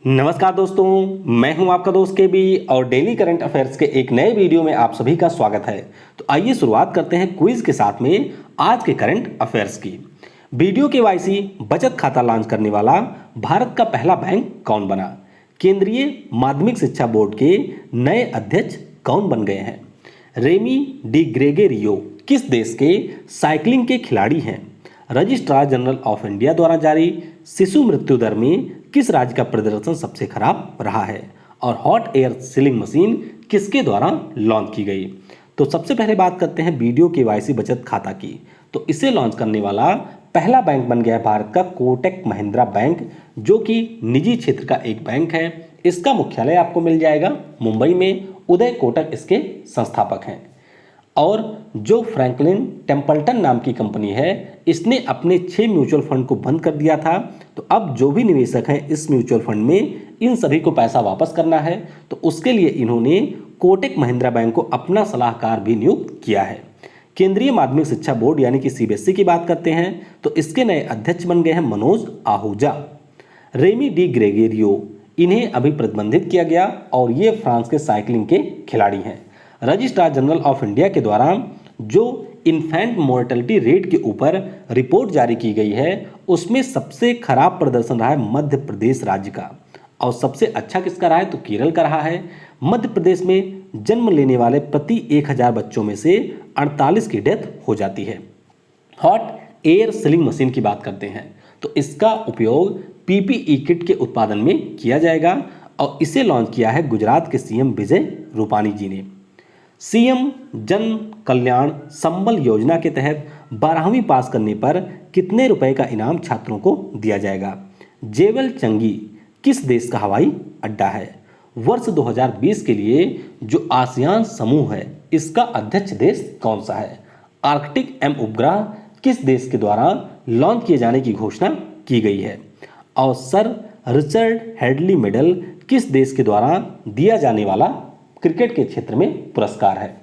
नमस्कार दोस्तों, मैं हूं आपका दोस्त के बी और डेली करंट अफेयर्स के एक नए वीडियो में आप सभी का स्वागत है। तो आइए शुरुआत करते हैं क्विज के साथ में आज के करंट अफेयर्स की। वीडियो केवाईसी बचत खाता लॉन्च करने वाला भारत का पहला बैंक कौन बना? केंद्रीय माध्यमिक शिक्षा बोर्ड के नए अध्यक्ष कौन बन गए हैं? रेमी डी ग्रेगोरियो किस देश के साइकिलिंग के खिलाड़ी हैं? रजिस्ट्रार जनरल ऑफ इंडिया द्वारा जारी शिशु मृत्यु दर में किस राज्य का प्रदर्शन सबसे खराब रहा है? और हॉट एयर सीलिंग मशीन किसके द्वारा लॉन्च की गई? तो सबसे पहले बात करते हैं वीडियो केवाईसी बचत खाता की। तो इसे लॉन्च करने वाला पहला बैंक बन गया है भारत का कोटक महिंद्रा बैंक, जो कि निजी क्षेत्र का एक बैंक है। इसका मुख्यालय आपको मिल जाएगा मुंबई में। उदय कोटक इसके संस्थापक हैं। और जो फ्रैंकलिन टेम्पल्टन नाम की कंपनी है, इसने अपने 6 म्यूचुअल फंड को बंद कर दिया था। तो अब जो भी निवेशक हैं इस म्यूचुअल फंड में, इन सभी को पैसा वापस करना है। तो उसके लिए इन्होंने कोटक महिंद्रा बैंक को अपना सलाहकार भी नियुक्त किया है। केंद्रीय माध्यमिक शिक्षा बोर्ड यानी कि सीबीएसई की बात करते हैं तो इसके नए अध्यक्ष बन गए हैं Manoj Ahuja. Remy de Gregorio, इन्हें अभी प्रतिबंधित किया गया और ये फ्रांस के साइकिलिंग के खिलाड़ी हैं। रजिस्ट्रार जनरल ऑफ इंडिया के द्वारा जो इन्फेंट मोर्टेलिटी रेट के ऊपर रिपोर्ट जारी की गई है, उसमें सबसे खराब प्रदर्शन रहा है मध्य प्रदेश राज्य का। और सबसे अच्छा किसका रहा है? तो केरल का रहा है। मध्य प्रदेश में जन्म लेने वाले प्रति 1000 बच्चों में से 48 की डेथ हो जाती है। हॉट एयर सीलिंग मशीन की बात करते हैं तो इसका उपयोग पीपीई किट के उत्पादन में किया जाएगा और इसे लॉन्च किया है गुजरात के सीएम विजय रूपाणी जी ने। सीएम जन कल्याण संबल योजना के तहत 12वीं पास करने पर कितने रुपए का इनाम छात्रों को दिया जाएगा? जेवल चंगी किस देश का हवाई अड्डा है? वर्ष 2020 के लिए जो आसियान समूह है, इसका अध्यक्ष देश कौन सा है? आर्कटिक एम उपग्रह किस देश के द्वारा लॉन्च किए जाने की घोषणा की गई है? और सर रिचर्ड हेडली मेडल किस देश के द्वारा दिया जाने वाला क्रिकेट के क्षेत्र में पुरस्कार है?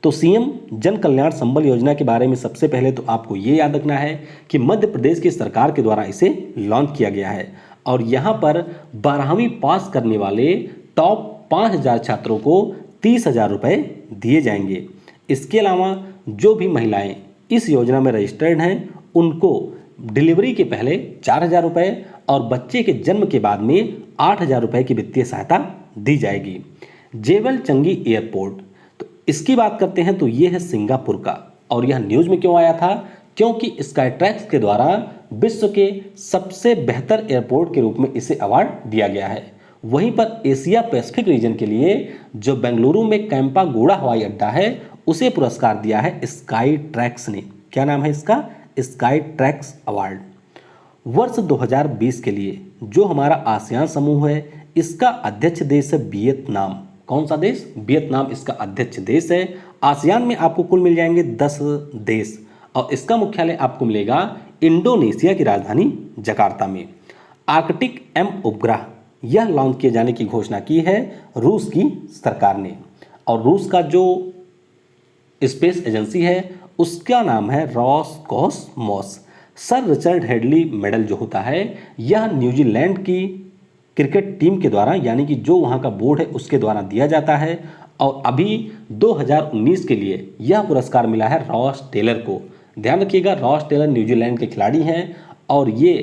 तो सीएम जन कल्याण संबल योजना के बारे में सबसे पहले तो आपको ये याद रखना है कि मध्य प्रदेश की सरकार के द्वारा इसे लॉन्च किया गया है और यहाँ पर 12वीं पास करने वाले टॉप 5000 छात्रों को 30,000 रुपये दिए जाएंगे। इसके अलावा जो भी महिलाएं इस योजना में रजिस्टर्ड हैं, उनको डिलीवरी के पहले 4,000 रुपये और बच्चे के जन्म के बाद में 8,000 रुपये की वित्तीय सहायता दी जाएगी। जेवल चंगी एयरपोर्ट, तो इसकी बात करते हैं तो ये है सिंगापुर का। और यह न्यूज़ में क्यों आया था? क्योंकि स्काईट्रैक्स के द्वारा विश्व के सबसे बेहतर एयरपोर्ट के रूप में इसे अवार्ड दिया गया है। वहीं पर एशिया पैसिफिक रीजन के लिए जो बेंगलुरु में कैंपागोड़ा हवाई अड्डा है, उसे पुरस्कार दिया है स्काईट्रैक्स ने। क्या नाम है इसका? Skytrax award. वर्ष 2020 के लिए जो हमारा आसियान समूह है, इसका अध्यक्ष देश है वियतनाम। कौन सा देश? वियतनाम इसका अध्यक्ष देश है। आसियान में आपको कुल मिल जाएंगे 10 देश और इसका मुख्यालय आपको मिलेगा इंडोनेशिया की राजधानी जकार्ता में। आर्कटिक एम उपग्रह यह लॉन्च किए जाने की घोषणा की है रूस की सरकार ने। और रूस का जो स्पेस एजेंसी है उसका नाम है Roscosmos. Sir Richard Hadlee medal जो होता है, यह न्यूजीलैंड की क्रिकेट टीम के द्वारा यानी कि जो वहाँ का बोर्ड है उसके द्वारा दिया जाता है। और अभी 2019 के लिए यह पुरस्कार मिला है रॉस टेलर को। ध्यान रखिएगा, रॉस टेलर न्यूजीलैंड के खिलाड़ी हैं और ये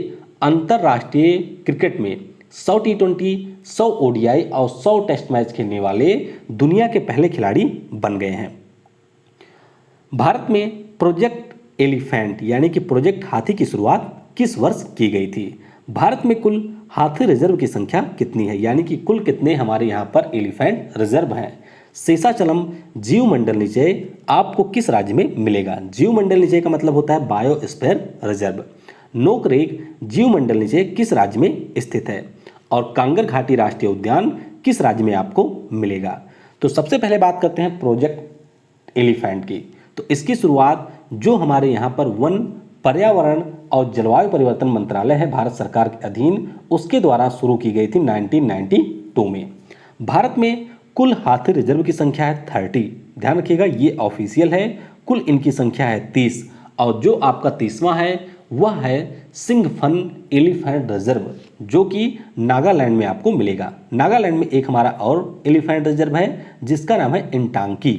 अंतर्राष्ट्रीय क्रिकेट में 100 T20, 100 ODI और 100 टेस्ट मैच खेलने वाले दुनिया के पहले खिलाड़ी बन गए हैं। भारत में प्रोजेक्ट एलिफेंट यानी कि प्रोजेक्ट हाथी की शुरुआत किस वर्ष की गई थी? भारत में कुल हाथी रिजर्व की संख्या कितनी है, यानी कि कुल कितने हमारे यहाँ पर एलिफेंट रिजर्व हैं? शेषाचलम जीव मंडल निचय आपको किस राज्य में मिलेगा? जीव मंडल निचय का मतलब होता है बायोस्फीयर रिजर्व। नोकरेक जीव मंडल निचय किस राज्य में स्थित है? और कांगर घाटी राष्ट्रीय उद्यान किस राज्य में आपको मिलेगा? तो सबसे पहले बात करते हैं प्रोजेक्ट एलिफेंट की। तो इसकी शुरुआत जो हमारे यहाँ पर वन, पर्यावरण और जलवायु परिवर्तन मंत्रालय है भारत सरकार के अधीन, उसके द्वारा शुरू की गई थी 1992 में। भारत में कुल हाथी रिजर्व की संख्या है 30। ध्यान रखिएगा, ये ऑफिशियल है। कुल इनकी संख्या है 30 और जो आपका 30वां है वह है सिंघफन एलिफेंट रिजर्व, जो कि नागालैंड में आपको मिलेगा। नागालैंड में एक हमारा और एलिफेंट रिजर्व है जिसका नाम है इंटांकी।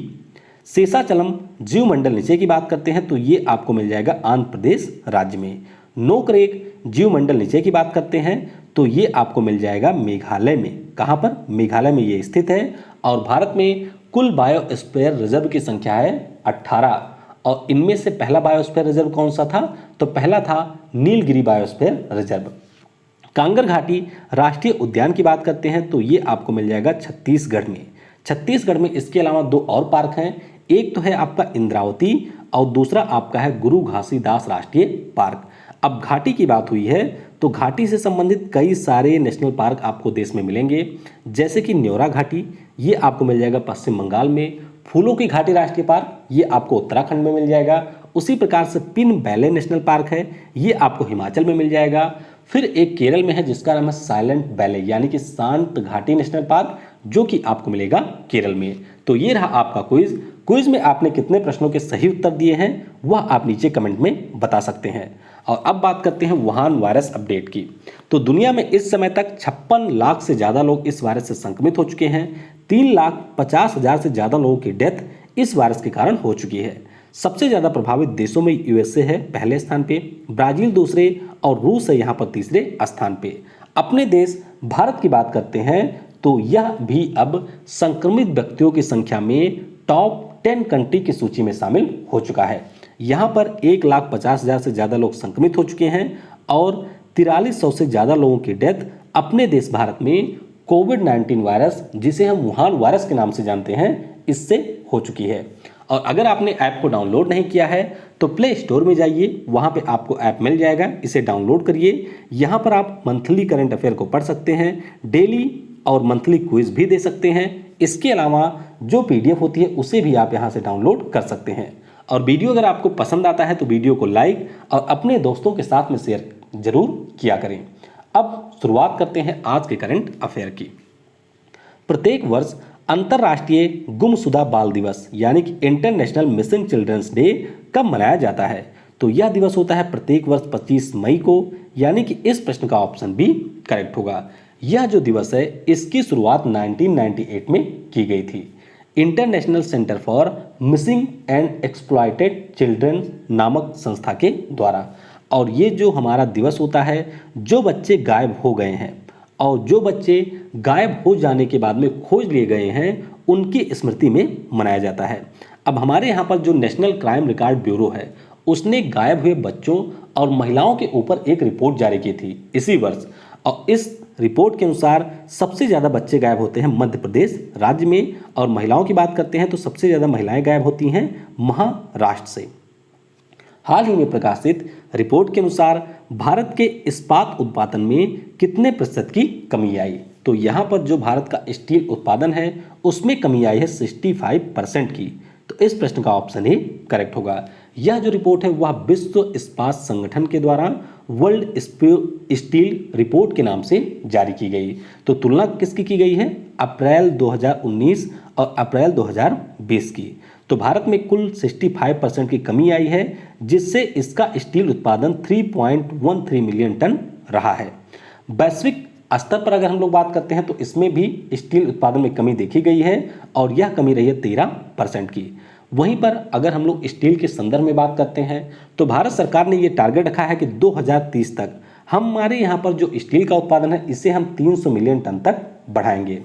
शेषाचलम जीवमंडल नीचे की बात करते हैं तो ये आपको मिल जाएगा आंध्र प्रदेश राज्य में। नोकरेक जीवमंडल नीचे की बात करते हैं तो ये आपको मिल जाएगा मेघालय में। कहाँ पर? मेघालय में ये स्थित है। और भारत में कुल बायोस्फीयर रिजर्व की संख्या है 18, और इनमें से पहला बायोस्फीयर रिजर्व कौन सा था? तो पहला था नीलगिरी बायोस्फीयर रिजर्व। कांगर घाटी राष्ट्रीय उद्यान की बात करते हैं तो ये आपको मिल जाएगा छत्तीसगढ़ में। छत्तीसगढ़ में इसके अलावा 2 और पार्क हैं, एक तो है आपका इंद्रावती और दूसरा आपका है गुरु घासीदास राष्ट्रीय पार्क। अब घाटी की बात हुई है तो घाटी से संबंधित कई सारे नेशनल पार्क आपको देश में मिलेंगे, जैसे कि न्योरा घाटी, ये आपको मिल जाएगा पश्चिम बंगाल में। फूलों की घाटी राष्ट्रीय पार्क ये आपको उत्तराखंड में मिल जाएगा। उसी प्रकार से पिन बैले नेशनल पार्क है, ये आपको हिमाचल में मिल जाएगा। फिर एक केरल में है जिसका नाम है साइलेंट वैली यानी कि शांत घाटी नेशनल पार्क, जो कि आपको मिलेगा केरल में। तो ये रहा आपका क्विज में आपने कितने प्रश्नों के सही उत्तर दिए हैं वह आप नीचे कमेंट में बता सकते हैं। और अब बात करते हैं वुहान वायरस अपडेट की। तो दुनिया में इस समय तक 56 लाख से ज़्यादा लोग इस वायरस से संक्रमित हो चुके हैं। 3,50,000 से ज़्यादा लोगों की डेथ इस वायरस के कारण हो चुकी है। सबसे ज़्यादा प्रभावित देशों में यूएसए है पहले स्थान पे, ब्राज़ील दूसरे और रूस है यहाँ पर तीसरे स्थान पे। अपने देश भारत की बात करते हैं तो यह भी अब संक्रमित व्यक्तियों की संख्या में टॉप 10 कंट्री की सूची में शामिल हो चुका है। यहाँ पर 1,50,000 से ज़्यादा लोग संक्रमित हो चुके हैं और 4300 से ज़्यादा लोगों की डेथ अपने देश भारत में कोविड-19 वायरस, जिसे हम वुहान वायरस के नाम से जानते हैं, इससे हो चुकी है। और अगर आपने ऐप को डाउनलोड नहीं किया है तो प्ले स्टोर में जाइए, वहाँ पे आपको ऐप मिल जाएगा, इसे डाउनलोड करिए। यहाँ पर आप मंथली करंट अफेयर को पढ़ सकते हैं, डेली और मंथली क्विज भी दे सकते हैं। इसके अलावा जो PDF होती है उसे भी आप यहाँ से डाउनलोड कर सकते हैं। और वीडियो अगर आपको पसंद आता है तो वीडियो को लाइक और अपने दोस्तों के साथ में शेयर जरूर किया करें। अब शुरुआत करते हैं आज के करंट अफेयर की। प्रत्येक वर्ष अंतर्राष्ट्रीय गुमशुदा बाल दिवस यानी कि इंटरनेशनल मिसिंग चिल्ड्रंस डे कब मनाया जाता है? तो यह दिवस होता है प्रत्येक वर्ष 25 मई को, यानी कि इस प्रश्न का ऑप्शन बी करेक्ट होगा। यह जो दिवस है इसकी शुरुआत 1998 में की गई थी। International centre for missing and exploited children नामक संस्था के द्वारा। और ये जो हमारा दिवस होता है, जो बच्चे गायब हो गए हैं और जो बच्चे गायब हो जाने के बाद में खोज लिए गए हैं उनकी स्मृति में मनाया जाता है। अब हमारे यहाँ पर जो नेशनल क्राइम रिकॉर्ड ब्यूरो है उसने गायब हुए बच्चों और महिलाओं के ऊपर एक रिपोर्ट जारी की थी इसी वर्ष, और इस रिपोर्ट के अनुसार सबसे ज़्यादा बच्चे गायब होते हैं मध्य प्रदेश राज्य में, और महिलाओं की बात करते हैं तो सबसे ज़्यादा महिलाएं गायब होती हैं महाराष्ट्र से। हाल ही में प्रकाशित रिपोर्ट के अनुसार भारत के इस्पात उत्पादन में कितने प्रतिशत की कमी आई? तो यहाँ पर जो भारत का स्टील उत्पादन है उसमें कमी आई है 65% की। तो इस प्रश्न का ऑप्शन ए करेक्ट होगा। यह जो रिपोर्ट है वह विश्व इस्पात संगठन के द्वारा वर्ल्ड स्टील रिपोर्ट के नाम से जारी की गई। तो तुलना किसकी की गई है? अप्रैल 2019 और अप्रैल 2020 की। तो भारत में कुल 65% की कमी आई है, जिससे इसका स्टील उत्पादन 3.13 मिलियन टन रहा है। वैश्विक स्तर पर अगर हम लोग बात करते हैं तो इसमें भी स्टील उत्पादन में कमी देखी गई है और यह कमी रही है 13% की। वहीं पर अगर हम लोग स्टील के संदर्भ में बात करते हैं तो भारत सरकार ने ये टारगेट रखा है कि 2030 तक हमारे यहाँ पर जो स्टील का उत्पादन है इसे हम 300 मिलियन टन तक बढ़ाएंगे।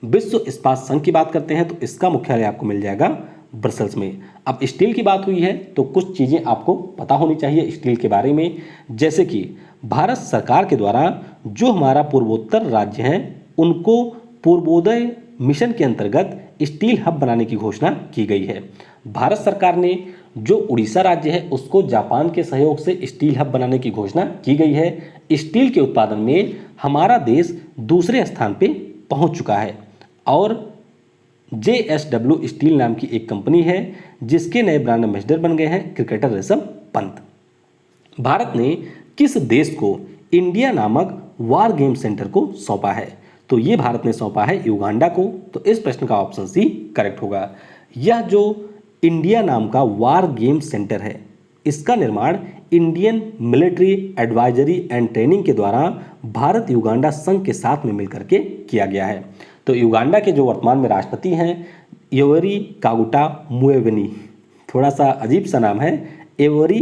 विश्व इस्पात संघ की बात करते हैं तो इसका मुख्यालय आपको मिल जाएगा ब्रसेल्स में। अब स्टील की बात हुई है तो कुछ चीज़ें आपको पता होनी चाहिए स्टील के बारे में, जैसे कि भारत सरकार के द्वारा जो हमारा पूर्वोत्तर राज्य हैं उनको पूर्वोदय मिशन के अंतर्गत स्टील हब बनाने की घोषणा की गई है। भारत सरकार ने जो उड़ीसा राज्य है उसको जापान के सहयोग से स्टील हब बनाने की घोषणा की गई है। स्टील के उत्पादन में हमारा देश दूसरे स्थान पे पहुंच चुका है और JSW स्टील नाम की एक कंपनी है जिसके नए ब्रांड एम्बेसडर बन गए हैं क्रिकेटर ऋषभ पंत। भारत ने किस देश को इंडिया नामक वार गेम सेंटर को सौंपा है? तो ये भारत ने सौंपा है युगांडा को। तो इस प्रश्न का ऑप्शन सी करेक्ट होगा। यह जो इंडिया नाम का वार गेम सेंटर है इसका निर्माण Indian military advisory and training के द्वारा भारत युगांडा संघ के साथ में मिलकर के किया गया है। तो युगांडा के जो वर्तमान में राष्ट्रपति हैं योवेरी कागुटा मुसेवेनी, थोड़ा सा अजीब सा नाम है, योवेरी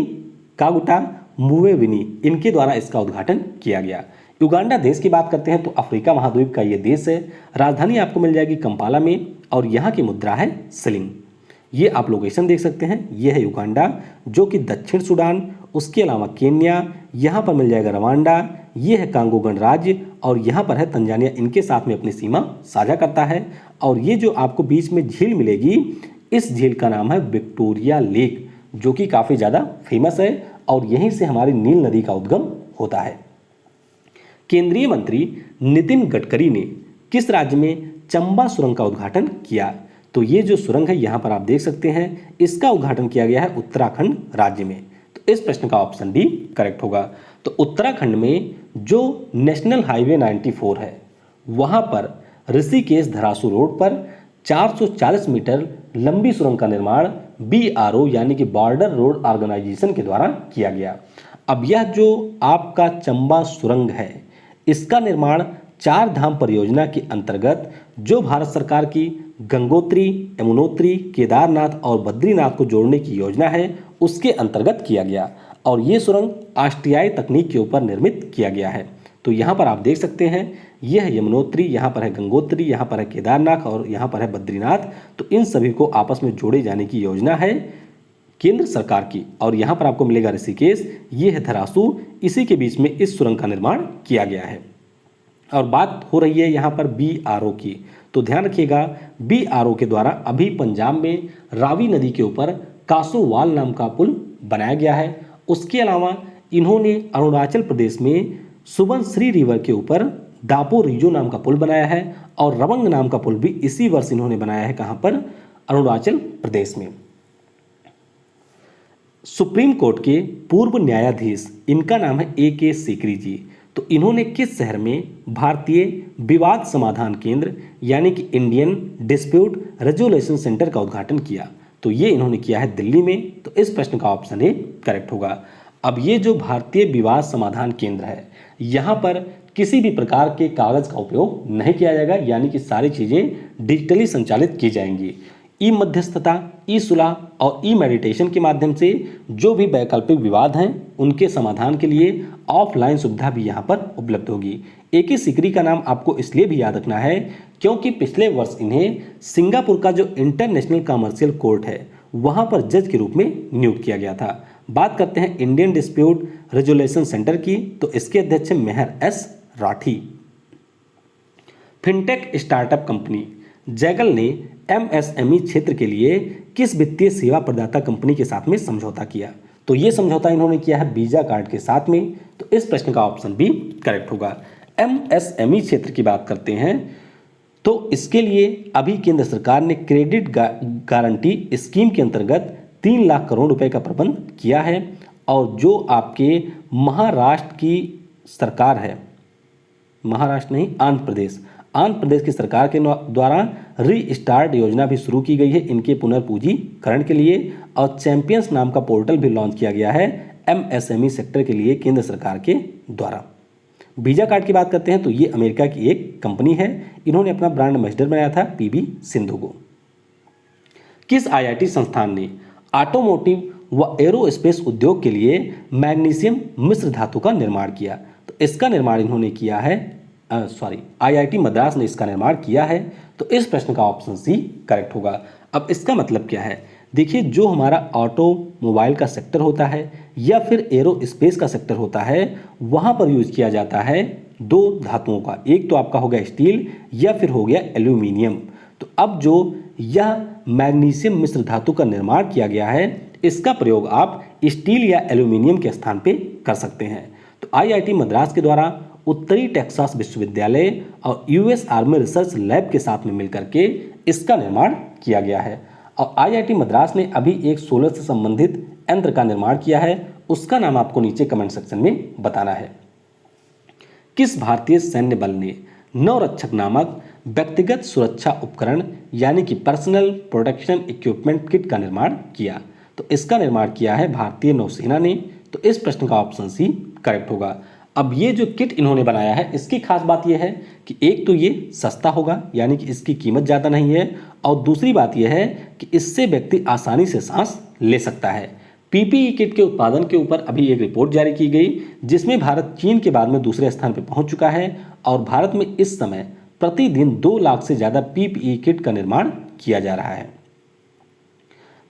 कागुटा मुसेवेनी, इनके द्वारा इसका उद्घाटन किया गया। युगांडा देश की बात करते हैं तो अफ्रीका महाद्वीप का ये देश है। राजधानी आपको मिल जाएगी कंपाला में और यहाँ की मुद्रा है शिलिंग। ये आप लोकेशन देख सकते हैं, ये है युगांडा जो कि दक्षिण सूडान, उसके अलावा केन्या, यहाँ पर मिल जाएगा रवांडा, ये है कांगो गणराज्य और यहाँ पर है तंजानिया, इनके साथ में अपनी सीमा साझा करता है। और ये जो आपको बीच में झील मिलेगी, इस झील का नाम है विक्टोरिया लेक, जो कि काफ़ी ज़्यादा फेमस है और यहीं से हमारी नील नदी का उद्गम होता है। केंद्रीय मंत्री नितिन गडकरी ने किस राज्य में चंबा सुरंग का उद्घाटन किया? तो ये जो सुरंग है यहाँ पर आप देख सकते हैं, इसका उद्घाटन किया गया है उत्तराखंड राज्य में। तो इस प्रश्न का ऑप्शन भी करेक्ट होगा। तो उत्तराखंड में जो नेशनल हाईवे 94 है, वहाँ पर ऋषिकेश धरासू रोड पर 440 मीटर लंबी सुरंग का निर्माण BRO यानी कि बॉर्डर रोड ऑर्गेनाइजेशन के द्वारा किया गया। अब यह जो आपका चंबा सुरंग है, इसका निर्माण चार धाम परियोजना के अंतर्गत जो भारत सरकार की गंगोत्री, यमुनोत्री, केदारनाथ और बद्रीनाथ को जोड़ने की योजना है, उसके अंतर्गत किया गया और ये सुरंग ऑस्ट्रियाई तकनीक के ऊपर निर्मित किया गया है। तो यहाँ पर आप देख सकते हैं, यह है यमुनोत्री, यहाँ पर है गंगोत्री, यहाँ पर है केदारनाथ और यहाँ पर है बद्रीनाथ। तो इन सभी को आपस में जोड़े जाने की योजना है केंद्र सरकार की। और यहाँ पर आपको मिलेगा ऋषिकेश, ये है धरासू, इसी के बीच में इस सुरंग का निर्माण किया गया है। और बात हो रही है यहाँ पर BRO की, तो ध्यान रखिएगा BRO के द्वारा अभी पंजाब में रावी नदी के ऊपर कासोवाल नाम का पुल बनाया गया है। उसके अलावा इन्होंने अरुणाचल प्रदेश में सुबनसिरी रिवर के ऊपर दापो रिजो नाम का पुल बनाया है और रवंग नाम का पुल भी इसी वर्ष इन्होंने बनाया है। कहाँ पर? अरुणाचल प्रदेश में। सुप्रीम कोर्ट के पूर्व न्यायाधीश, इनका नाम है AK सीकरी जी। तो इन्होंने किस शहर में भारतीय विवाद समाधान केंद्र यानी कि इंडियन डिस्प्यूट रेजोल्यूशन सेंटर का उद्घाटन किया? तो ये इन्होंने किया है दिल्ली में। तो इस प्रश्न का ऑप्शन ए करेक्ट होगा। अब ये जो भारतीय विवाद समाधान केंद्र है, यहाँ पर किसी भी प्रकार के कागज का उपयोग नहीं किया जाएगा, यानी कि सारी चीज़ें डिजिटली संचालित की जाएंगी। ई मध्यस्थता, ई सुलह और ई मेडिटेशन के माध्यम से जो भी वैकल्पिक विवाद हैं उनके समाधान के लिए ऑफलाइन सुविधा भी यहाँ पर उपलब्ध होगी। AK सीकरी का नाम आपको इसलिए भी याद रखना है क्योंकि पिछले वर्ष इन्हें सिंगापुर का जो इंटरनेशनल कमर्शियल कोर्ट है, वहाँ पर जज के रूप में नियुक्त किया गया था। बात करते हैं इंडियन डिस्प्यूट रेजोल्यूशन सेंटर की, तो इसके अध्यक्ष मेहर S Rathi. Fintech startup company Zaggle ने MSME क्षेत्र के लिए किस वित्तीय सेवा प्रदाता कंपनी के साथ में समझौता किया? तो ये समझौता इन्होंने किया है वीजा कार्ड के साथ में। तो इस प्रश्न का ऑप्शन भी करेक्ट होगा। MSME क्षेत्र की बात करते हैं तो इसके लिए अभी केंद्र सरकार ने क्रेडिट गारंटी स्कीम के अंतर्गत 3 लाख करोड़ रुपए का प्रबंध किया है। और जो आपके महाराष्ट्र की सरकार है, महाराष्ट्र नहीं आंध्र प्रदेश की सरकार के द्वारा रीस्टार्ट योजना भी शुरू की गई है इनके पुनर्पूंजीकरण के लिए। और चैंपियंस नाम का पोर्टल भी लॉन्च किया गया है MSME सेक्टर के लिए केंद्र सरकार के द्वारा। वीजा कार्ड की बात करते हैं तो ये अमेरिका की एक कंपनी है, इन्होंने अपना ब्रांड एम्बेसडर बनाया था PV सिंधु को। किस IIT संस्थान ने ऑटोमोटिव व एरोस्पेस उद्योग के लिए मैग्नीशियम मिश्र धातु का निर्माण किया? तो इसका निर्माण इन्होंने किया है IIT मद्रास ने इसका निर्माण किया है। तो इस प्रश्न का ऑप्शन C करेक्ट होगा। अब इसका मतलब क्या है? देखिए, जो हमारा ऑटोमोबाइल का सेक्टर होता है या फिर एरोस्पेस का सेक्टर होता है, वहाँ पर यूज किया जाता है 2 धातुओं का, एक तो आपका हो गया स्टील या फिर हो गया एल्यूमिनियम। तो अब जो यह मैग्नीशियम मिश्र धातु का निर्माण किया गया है, इसका प्रयोग आप स्टील या एल्यूमिनियम के स्थान पे कर सकते हैं। तो IIT मद्रास के द्वारा उत्तरी टेक्सास विश्वविद्यालय और US आर्मी रिसर्च लैब के साथ में मिलकर के इसका निर्माण किया गया है। और IIT मद्रास ने अभी एक सोलर से संबंधित यंत्र का निर्माण किया है, उसका नाम आपको नीचे कमेंट सेक्शन में बताना है। किस भारतीय सैन्य बल ने नवरक्षक नामक व्यक्तिगत सुरक्षा उपकरण यानी कि पर्सनल प्रोटेक्शन इक्विपमेंट किट का निर्माण किया? तो इसका निर्माण किया है भारतीय नौसेना ने। तो इस प्रश्न का ऑप्शन सी करेक्ट होगा। अब ये जो किट इन्होंने बनाया है इसकी खास बात यह है कि एक तो ये सस्ता होगा, यानी कि इसकी कीमत ज़्यादा नहीं है, और दूसरी बात यह है कि इससे व्यक्ति आसानी से सांस ले सकता है। पीपीई किट के उत्पादन के ऊपर अभी एक रिपोर्ट जारी की गई जिसमें भारत चीन के बाद में दूसरे स्थान पर पहुंच चुका है और भारत में इस समय प्रतिदिन 2 लाख से ज़्यादा पीपीई किट का निर्माण किया जा रहा है।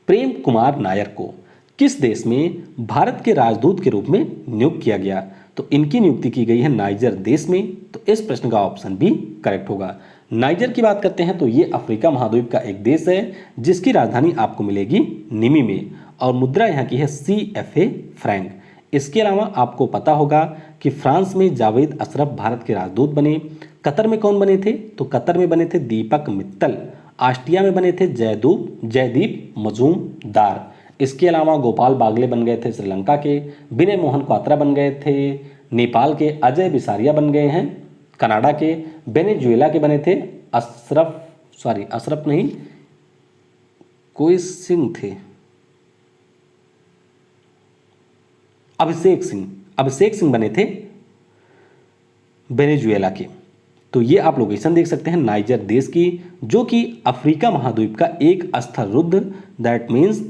प्रेम कुमार नायर को किस देश में भारत के राजदूत के रूप में नियुक्त किया गया? तो इनकी नियुक्ति की गई है नाइजर देश में, तो इस प्रश्न का ऑप्शन बी करेक्ट होगा। नाइजर की बात करते हैं तो ये अफ्रीका महाद्वीप का एक देश है जिसकी राजधानी आपको मिलेगी निमी में और मुद्रा यहाँ की है CFA फ्रैंक। इसके अलावा आपको पता होगा कि फ्रांस में जावेद अशरफ भारत के राजदूत बने। कतर में कौन बने थे? तो कतर में बने थे दीपक मित्तल। ऑस्ट्रिया में बने थे जयदीप मजूमदार। इसके अलावा गोपाल बागले बन गए थे श्रीलंका के। विनय मोहन क्वात्रा बन गए थे नेपाल के। अजय बिसारिया बन गए हैं कनाडा के। वेनेजुएला के बने थे अशरफ नहीं, कोई सिंह थे, अभिषेक सिंह बने थे वेनेजुएला के। तो ये आप लोकेशन देख सकते हैं नाइजर देश की, जो कि अफ्रीका महाद्वीप का एक स्थलरुद्ध, दैट मीन्स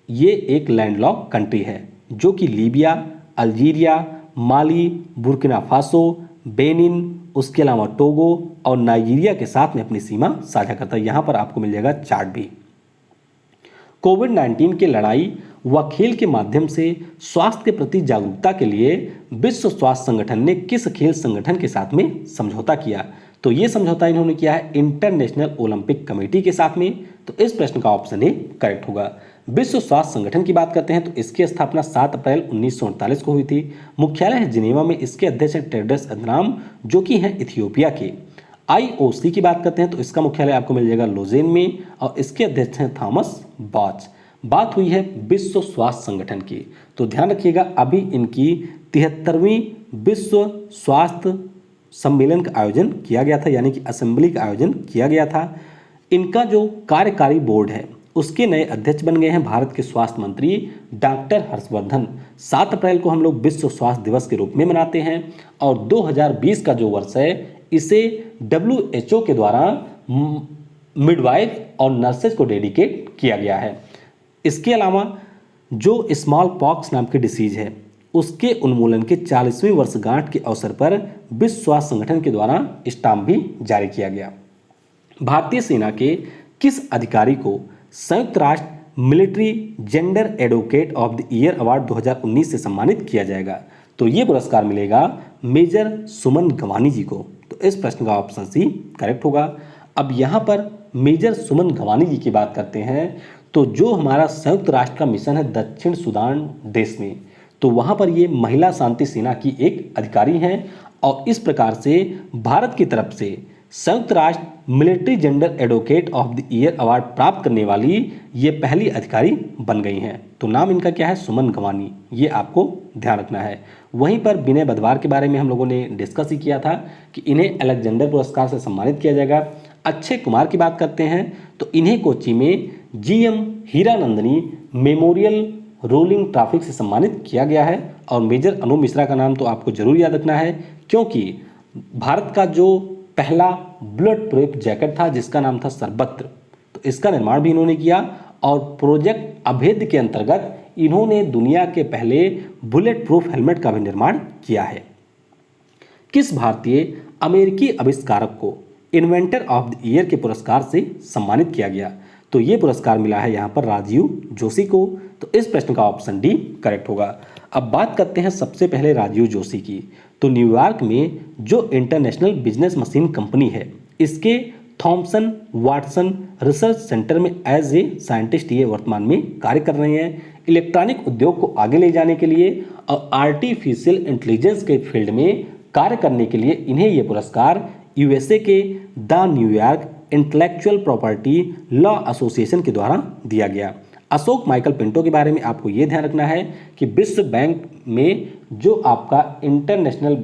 ये एक लैंडलॉक कंट्री है जो कि लीबिया, अल्जीरिया, माली, बुर्किना फासो, बेनिन, उसके अलावा टोगो और नाइजीरिया के साथ में अपनी सीमा साझा करता है। यहाँ पर आपको मिल जाएगा चार्ट भी। कोविड-19 के लड़ाई व खेल के माध्यम से स्वास्थ्य के प्रति जागरूकता के लिए विश्व स्वास्थ्य संगठन ने किस खेल संगठन के साथ में समझौता किया? तो ये समझौता इन्होंने किया है इंटरनेशनल ओलंपिक कमेटी के साथ में, तो इस प्रश्न का ऑप्शन ए करेक्ट होगा। विश्व स्वास्थ्य संगठन की बात करते हैं तो इसकी स्थापना 7 अप्रैल 1948 को हुई थी। मुख्यालय है जिनेवा में। इसके अध्यक्ष हैं टेड्रस अधनॉम जो कि हैं इथियोपिया के। IOC की बात करते हैं तो इसका मुख्यालय आपको मिल जाएगा लोजेन में और इसके अध्यक्ष हैं थॉमस बॉच। बात हुई है विश्व स्वास्थ्य संगठन की, तो ध्यान रखिएगा अभी इनकी 73वीं विश्व स्वास्थ्य सम्मेलन का आयोजन किया गया था, यानी कि असेंबली का आयोजन किया गया था। इनका जो कार्यकारी बोर्ड है उसके नए अध्यक्ष बन गए हैं भारत के स्वास्थ्य मंत्री डॉक्टर हर्षवर्धन। 7 अप्रैल को हम लोग विश्व स्वास्थ्य दिवस के रूप में मनाते हैं और 2020 का जो वर्ष है इसे WHO के द्वारा मिडवाइफ और नर्सेज को डेडिकेट किया गया है। इसके अलावा जो स्मॉल पॉक्स नाम की डिसीज है उसके उन्मूलन के 40वीं वर्षगांठ के अवसर पर विश्व स्वास्थ्य संगठन के द्वारा स्टाम्प भी जारी किया गया। भारतीय सेना के किस अधिकारी को संयुक्त राष्ट्र military gender advocate of the year award 2019 से सम्मानित किया जाएगा? तो ये पुरस्कार मिलेगा मेजर सुमन गवानी जी को, तो इस प्रश्न का ऑप्शन सी करेक्ट होगा। अब यहाँ पर मेजर सुमन गवानी जी की बात करते हैं तो जो हमारा संयुक्त राष्ट्र का मिशन है दक्षिण सूडान देश में, तो वहाँ पर ये महिला शांति सेना की एक अधिकारी हैं और इस प्रकार से भारत की तरफ से संयुक्त राष्ट्र military gender advocate of the year award प्राप्त करने वाली ये पहली अधिकारी बन गई हैं। तो नाम इनका क्या है? सुमन गवानी, ये आपको ध्यान रखना है। वहीं पर विनय बदवार के बारे में हम लोगों ने डिस्कस ही किया था कि इन्हें अलेक्जेंडर पुरस्कार से सम्मानित किया जाएगा। अक्षय कुमार की बात करते हैं तो इन्हें कोच्चि में GM हीरानंदनी मेमोरियल रोलिंग ट्रॉफी से सम्मानित किया गया है। और मेजर अनु मिश्रा का नाम तो आपको जरूर याद रखना है क्योंकि भारत का जो पहला बुलेट प्रूफ जैकेट था जिसका नाम था सर्वत्र, तो इसका निर्माण भी इन्होंने किया और प्रोजेक्ट अभेद्य के अंतर्गत इन्होंने दुनिया के पहले बुलेट प्रूफ हेलमेट का भी निर्माण किया है। किस भारतीय अमेरिकी आविष्कारक को इन्वेंटर ऑफ द ईयर के पुरस्कार से सम्मानित किया गया? तो ये पुरस्कार मिला है यहाँ पर राजीव जोशी को, तो इस प्रश्न का ऑप्शन डी करेक्ट होगा। अब बात करते हैं सबसे पहले राजीव जोशी की, तो न्यूयॉर्क में जो इंटरनेशनल बिजनेस मशीन कंपनी है इसके थॉमसन वाटसन रिसर्च सेंटर में एज ए साइंटिस्ट ये वर्तमान में कार्य कर रहे हैं। इलेक्ट्रॉनिक उद्योग को आगे ले जाने के लिए और आर्टिफिशियल इंटेलिजेंस के फील्ड में कार्य करने के लिए इन्हें ये पुरस्कार USA के the New York intellectual property law association के द्वारा दिया गया। अशोक माइकल पिंटो के बारे में आपको ये ध्यान रखना है कि विश्व बैंक में जो आपका international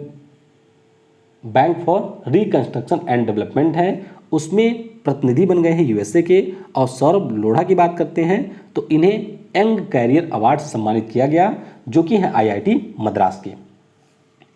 bank for reconstruction and development है उसमें प्रतिनिधि बन गए हैं USA के। और सौरभ लोढ़ा की बात करते हैं तो इन्हें यंग कैरियर अवार्ड से सम्मानित किया गया जो कि है IIT मद्रास के।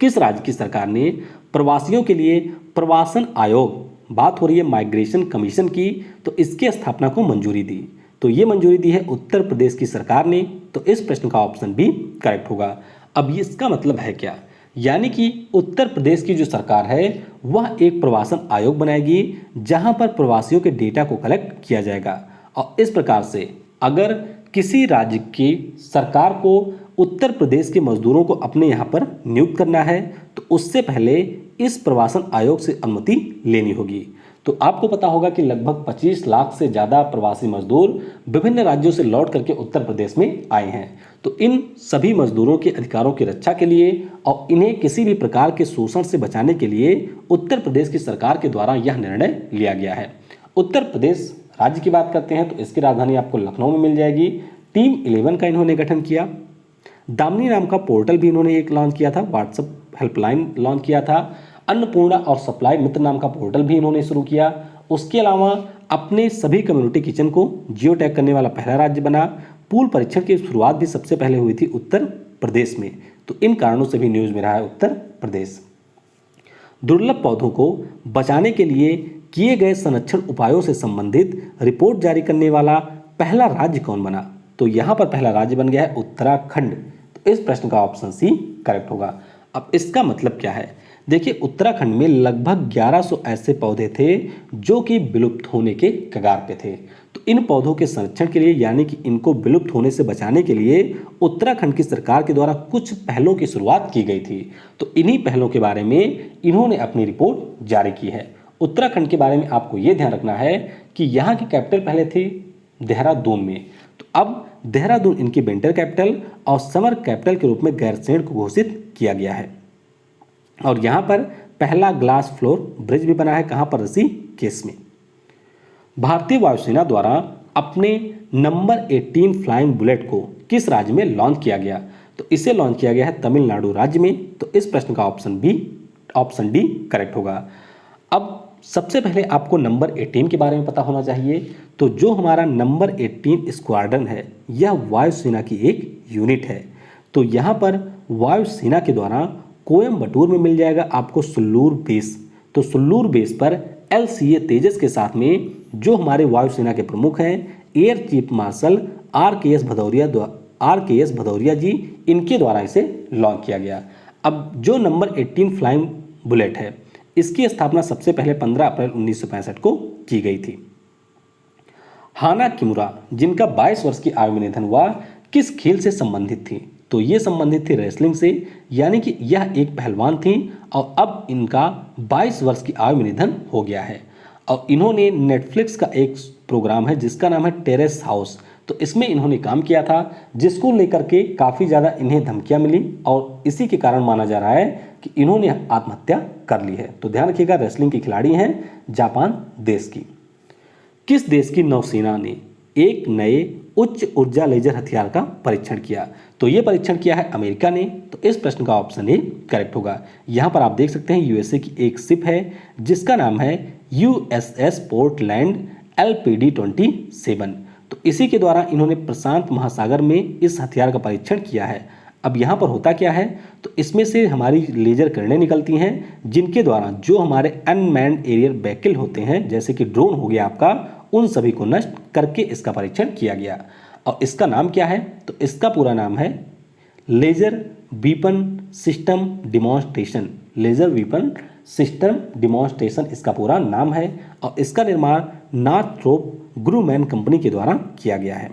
किस राज्य की सरकार ने प्रवासियों के लिए प्रवासन आयोग, बात हो रही है माइग्रेशन कमीशन की, तो इसकी स्थापना को मंजूरी दी? तो ये मंजूरी दी है उत्तर प्रदेश की सरकार ने। तो इस प्रश्न का ऑप्शन बी करेक्ट होगा। अब इसका मतलब है क्या? यानी कि उत्तर प्रदेश की जो सरकार है वह एक प्रवासन आयोग बनाएगी जहां पर प्रवासियों के डेटा को कलेक्ट किया जाएगा। और इस प्रकार से अगर किसी राज्य की सरकार को उत्तर प्रदेश के मजदूरों को अपने यहाँ पर नियुक्त करना है तो उससे पहले इस प्रवासन आयोग से अनुमति लेनी होगी। तो आपको पता होगा कि लगभग 25 लाख से ज़्यादा प्रवासी मजदूर विभिन्न राज्यों से लौट करके उत्तर प्रदेश में आए हैं। तो इन सभी मजदूरों के अधिकारों की रक्षा के लिए और इन्हें किसी भी प्रकार के शोषण से बचाने के लिए उत्तर प्रदेश की सरकार के द्वारा यह निर्णय लिया गया है। उत्तर प्रदेश राज्य की बात करते हैं तो इसकी राजधानी आपको लखनऊ में मिल जाएगी। टीम 11 का इन्होंने गठन किया। दामिनी नाम का पोर्टल भी इन्होंने एक लॉन्च किया था, व्हाट्सएप हेल्पलाइन लॉन्च किया था। अन्नपूर्णा और सप्लाई मित्र नाम का पोर्टल भी इन्होंने शुरू किया। उसके अलावा अपने सभी कम्युनिटी किचन को जियो टैग करने वाला पहला राज्य बना। पूल परीक्षण की शुरुआत भी सबसे पहले हुई थी उत्तर प्रदेश में। तो इन कारणों से भी न्यूज में रहा है उत्तर प्रदेश। दुर्लभ पौधों को बचाने के लिए किए गए संरक्षण उपायों से संबंधित रिपोर्ट जारी करने वाला पहला राज्य कौन बना? तो यहाँ पर पहला राज्य बन गया है उत्तराखंड। तो इस प्रश्न का ऑप्शन सी करेक्ट होगा। अब इसका मतलब क्या है? देखिए, उत्तराखंड में लगभग 1100 ऐसे पौधे थे जो कि विलुप्त होने के कगार पे थे। तो इन पौधों के संरक्षण के लिए यानी कि इनको विलुप्त होने से बचाने के लिए उत्तराखंड की सरकार के द्वारा कुछ पहलों की शुरुआत की गई थी। तो इन्हीं पहलों के बारे में इन्होंने अपनी रिपोर्ट जारी की है। उत्तराखंड के बारे में आपको ये ध्यान रखना है कि यहाँ की कैपिटल पहले थी देहरादून में, तो अब देहरादून इनकी विंटर कैपिटल और समर कैपिटल के रूप में गैरसैंण को घोषित किया गया है। और यहाँ पर पहला ग्लास फ्लोर ब्रिज भी बना है, कहाँ पर? ऋषिकेश में। भारतीय वायुसेना द्वारा अपने नंबर 18 फ्लाइंग बुलेट को किस राज्य में लॉन्च किया गया? तो इसे लॉन्च किया गया है तमिलनाडु राज्य में। तो इस प्रश्न का ऑप्शन डी करेक्ट होगा। अब सबसे पहले आपको नंबर 18 के बारे में पता होना चाहिए। तो जो हमारा नंबर 18 स्क्वाड्रन है यह वायुसेना की एक यूनिट है। तो यहाँ पर वायुसेना के द्वारा कोयम्बटूर में मिल जाएगा आपको सुल्लूर बेस। तो सुल्लूर बेस पर LCA तेजस के साथ में जो हमारे वायुसेना के प्रमुख हैं air chief marshal RKS Bhadauria ji, इनके द्वारा इसे लॉन्च किया गया। अब जो नंबर 18 फ्लाइंग बुलेट है इसकी स्थापना सबसे पहले 15 अप्रैल 1965 को की गई थी। हाना किमुरा जिनका 22 वर्ष की आयु में निधन हुआ किस खेल से संबंधित थी? तो ये संबंधित थी रेसलिंग से, यानी कि यह एक पहलवान थी और अब इनका 22 वर्ष की आयु में निधन हो गया है। और इन्होंने नेटफ्लिक्स का एक प्रोग्राम है जिसका नाम है टेरेस हाउस, तो इसमें इन्होंने काम किया था जिसको लेकर के काफ़ी ज़्यादा इन्हें धमकियां मिली और इसी के कारण माना जा रहा है कि इन्होंने आत्महत्या कर ली है। तो ध्यान रखिएगा, रेसलिंग की खिलाड़ी हैं जापान देश की। किस देश की नौसेना ने एक नए उच्च ऊर्जा लेजर हथियार का परीक्षण किया? तो ये परीक्षण किया है अमेरिका ने। तो इस प्रश्न का ऑप्शन ए करेक्ट होगा। यहाँ पर आप देख सकते हैं USA की एक शिप है जिसका नाम है USS पोर्टलैंड LPD-27। तो इसी के द्वारा इन्होंने प्रशांत महासागर में इस हथियार का परीक्षण किया है। अब यहाँ पर होता क्या है? तो इसमें से हमारी लेजर किरणें निकलती हैं जिनके द्वारा जो हमारे अनमैन्ड एरियल व्हीकल होते हैं जैसे कि ड्रोन हो गया आपका, उन सभी को नष्ट करके इसका परीक्षण किया गया। और इसका नाम क्या है? तो इसका पूरा नाम है laser weapon system demonstration. Laser weapon system demonstration इसका पूरा नाम है और इसका निर्माण नॉर्थरोप ग्रूमैन कंपनी के द्वारा किया गया है।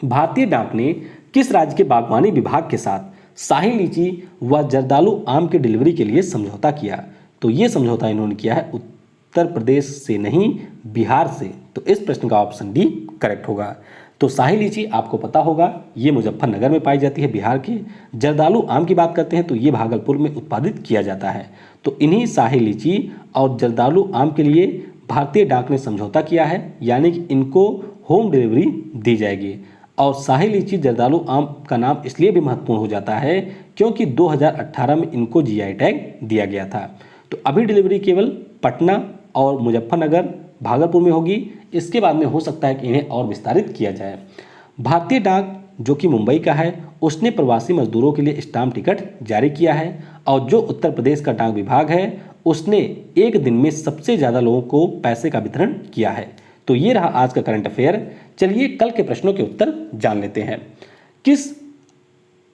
भारतीय डाक ने किस राज्य के बागवानी विभाग के साथ शाही लीची व जर्दालू आम के डिलीवरी के लिए समझौता किया? तो ये समझौता इन्होंने किया है उत्तर प्रदेश से नहीं, बिहार से। तो इस प्रश्न का ऑप्शन डी करेक्ट होगा। तो शाही लीची आपको पता होगा ये मुजफ्फरनगर में पाई जाती है बिहार के। जर्दालू आम की बात करते हैं तो ये भागलपुर में उत्पादित किया जाता है। तो इन्हीं शाही लीची और जर्दालू आम के लिए भारतीय डाक ने समझौता किया है, यानी कि इनको होम डिलीवरी दी जाएगी। और शाही लीची जर्दालू आम का नाम इसलिए भी महत्वपूर्ण हो जाता है क्योंकि 2018 में इनको GI टैग दिया गया था। तो अभी डिलीवरी केवल पटना और मुजफ्फरनगर भागलपुर में होगी, इसके बाद में हो सकता है कि इन्हें और विस्तारित किया जाए। भारतीय डाक जो कि मुंबई का है उसने प्रवासी मजदूरों के लिए स्टाम्प टिकट जारी किया है। और जो उत्तर प्रदेश का डाक विभाग है उसने एक दिन में सबसे ज़्यादा लोगों को पैसे का वितरण किया है। तो ये रहा आज का करंट अफेयर। चलिए कल के प्रश्नों के उत्तर जान लेते हैं। किस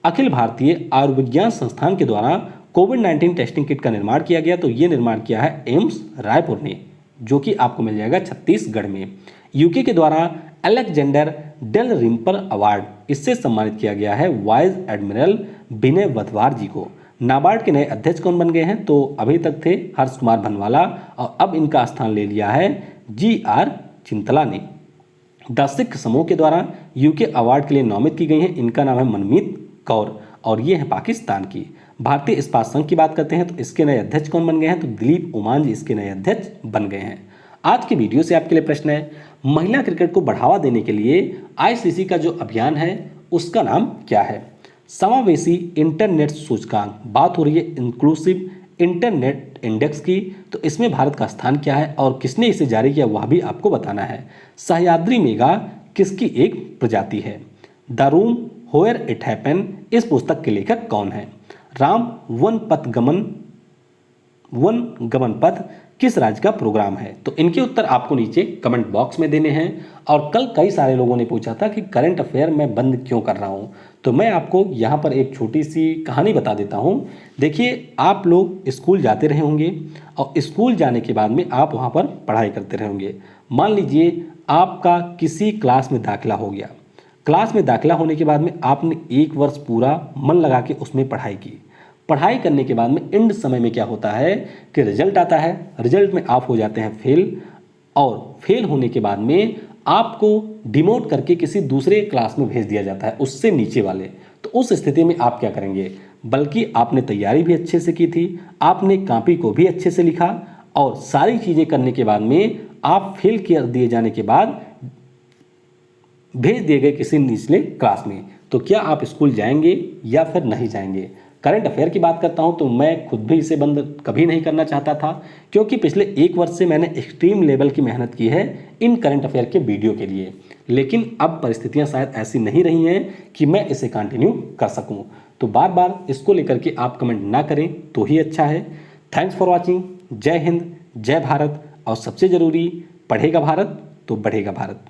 अखिल भारतीय आयुर्विज्ञान संस्थान के द्वारा कोविड-19 टेस्टिंग किट का निर्माण किया गया? तो ये निर्माण किया है एम्स रायपुर ने, जो कि आपको मिल जाएगा छत्तीसगढ़ में। यूके के द्वारा अलेक्जेंडर डेल रिम्पर अवार्ड इससे सम्मानित किया गया है वाइस एडमिरल विनय वधवार जी को। नाबार्ड के नए अध्यक्ष कौन बन गए हैं? तो अभी तक थे हर्ष कुमार भनवाला और अब इनका स्थान ले लिया है GR चिंतला ने। द सिख समूह के द्वारा यूके अवार्ड के लिए नामित की गई हैं, इनका नाम है मनमीत कौर और ये है पाकिस्तान की। भारतीय इस्पात संघ की बात करते हैं तो इसके नए अध्यक्ष कौन बन गए हैं? तो दिलीप ओमान जी इसके नए अध्यक्ष बन गए हैं। आज की वीडियो से आपके लिए प्रश्न है, महिला क्रिकेट को बढ़ावा देने के लिए ICC का जो अभियान है उसका नाम क्या है? समावेशी इंटरनेट सूचकांक, बात हो रही है इंक्लूसिव इंटरनेट इंडेक्स की, तो इसमें भारत का स्थान क्या है और किसने इसे जारी किया वह भी आपको बताना है। सह्याद्री मेघा किसकी एक प्रजाति है? The room where it happen इस पुस्तक के लेखक कौन है? राम वन गमन पथ किस राज्य का प्रोग्राम है? तो इनके उत्तर आपको नीचे कमेंट बॉक्स में देने हैं। और कल कई सारे लोगों ने पूछा था कि करंट अफेयर मैं बंद क्यों कर रहा हूं, तो मैं आपको यहां पर एक छोटी सी कहानी बता देता हूं। देखिए, आप लोग स्कूल जाते रहे होंगे और स्कूल जाने के बाद में आप वहां पर पढ़ाई करते रहे होंगे। मान लीजिए आपका किसी क्लास में दाखिला हो गया। क्लास में दाखिला होने के बाद में आपने एक वर्ष पूरा मन लगा के उसमें पढ़ाई की। पढ़ाई करने के बाद में एंड समय में क्या होता है कि रिजल्ट आता है। रिजल्ट में आप हो जाते हैं फेल और फेल होने के बाद में आपको डिमोट करके किसी दूसरे क्लास में भेज दिया जाता है, उससे नीचे वाले। तो उस स्थिति में आप क्या करेंगे? बल्कि आपने तैयारी भी अच्छे से की थी, आपने कॉपी को भी अच्छे से लिखा और सारी चीज़ें करने के बाद में आप फेल कर दिए जाने के बाद भेज दिए गए किसी निचले क्लास में, तो क्या आप स्कूल जाएंगे या फिर नहीं जाएंगे? करंट अफेयर की बात करता हूं तो मैं खुद भी इसे बंद कभी नहीं करना चाहता था, क्योंकि पिछले एक वर्ष से मैंने एक्सट्रीम लेवल की मेहनत की है इन करंट अफेयर के वीडियो के लिए। लेकिन अब परिस्थितियां शायद ऐसी नहीं रही हैं कि मैं इसे कंटिन्यू कर सकूं। तो बार बार इसको लेकर के आप कमेंट ना करें तो ही अच्छा है। Thanks for watching. जय हिंद, जय भारत और सबसे ज़रूरी, पढ़ेगा भारत तो बढ़ेगा भारत।